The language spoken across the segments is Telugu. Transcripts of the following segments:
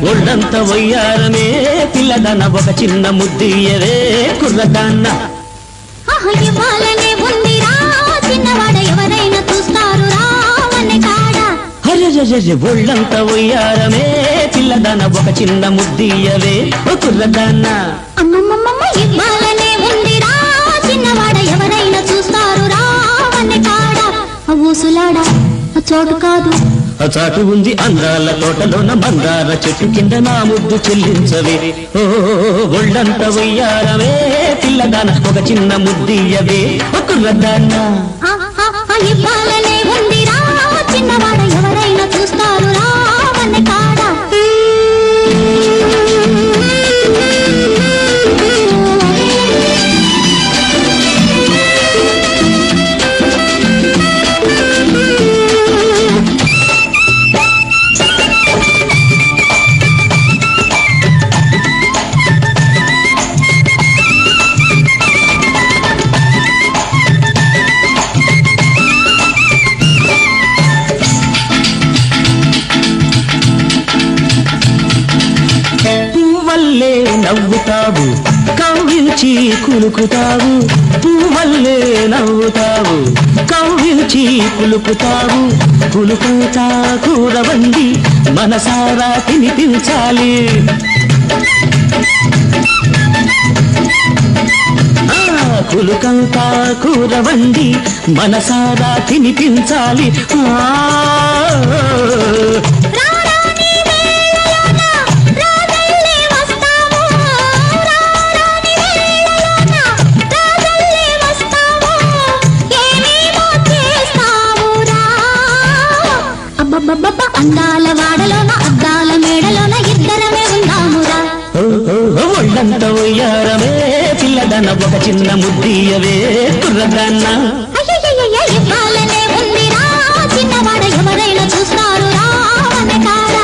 ఒళ్ళంత వయ్యారమే పిల్లదన ఒక చిన్న ముద్దియవే కుర్రదాన్న ఇవ్వాలనే ఉందిరా చిన్నవాడ ఎవరైనా చూస్తారు రావనే కాడ ఒళ్ళంత వయ్యారమే పిల్లదన ఒక చిన్న ముద్దియవే కుర్రదాన్న అమ్మమ్మమ్మ ఇవ్వాలనే ఉందిరా చిన్నవాడ ఎవరైనా చూస్తారు రావనే కాడ ఊసులాడ చోటు కాదు చాటు ఉంది అందాల తోటలోన మందార చెట్టు కింద నా ముద్దు చెల్లించవే ఓ ఒళ్ళంత వయ్యారమే పిల్లదాన ఒక చిన్న ముద్దియవే కుర్రదాన్న ఇవ్వాలనే ఉందిరా చిన్నవాడ ఎవరైనా చూస్తారు రావనే కాడ నవ్వుతావు కవ్వించి కులుకుతావు పువ్వల్లే నవ్వుతావు కవ్వించి కులుకుతావు కులుకుంటా కూరవండి మనసారా తినిపించాలి కులుకంతా కూరవండి మనసారా తినిపించాలి అందాల వాడలోన అద్దాల మేడలోన ఇద్దరమే ఉందామురా ఒళ్ళంత వయ్యారమే పిల్లదన ఒక చిన్న ముద్దియవే కుర్రదాన్న ఇవ్వాలనే ఉందిరా చిన్నవాడ ఎవరైనా చూస్తారు రావనే కాడ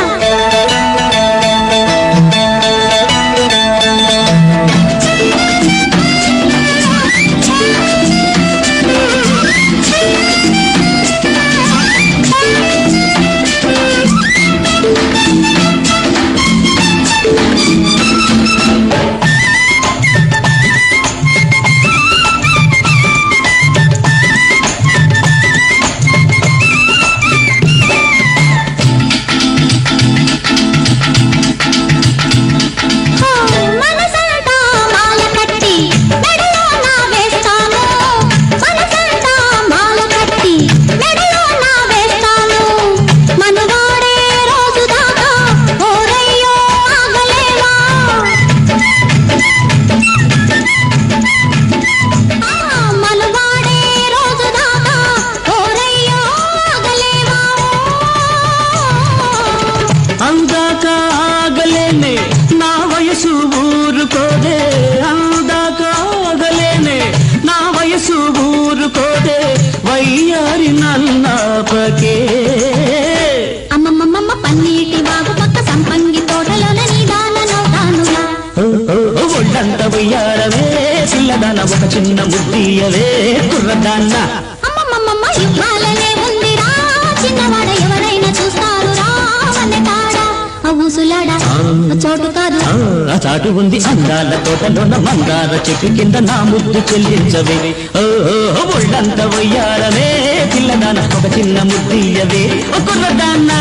నా వయసు ఊరుకోదే అందాకాగలేనే నా వయసు ఊరుకోదే వయ్యారి నన్నాపకే అమ్మమ్మమ్మ పన్నీటి వాగు పక్క సంపంగి తోటలోన నీదానలో తానులా ఒళ్ళంత వయ్యారవే పిల్లదాన ఒక చిన్న ముద్దియవే కుర్రదాన్న అమ్మమ్మమ్మ ఇవ్వాలనే ఉందిరా చిన్నవాడ ఎవరైనా చూస్తారు రావనే కాడ ఊసులాడ చోటు కాదు చాటు ఉంది అందాల తోటలోన మందార చెట్టు కింద నా ముద్దు చెల్లించవే ఒళ్ళంత వయ్యారమే పిల్లదాన ఒక చిన్న ముద్దియవే కుర్రదాన్న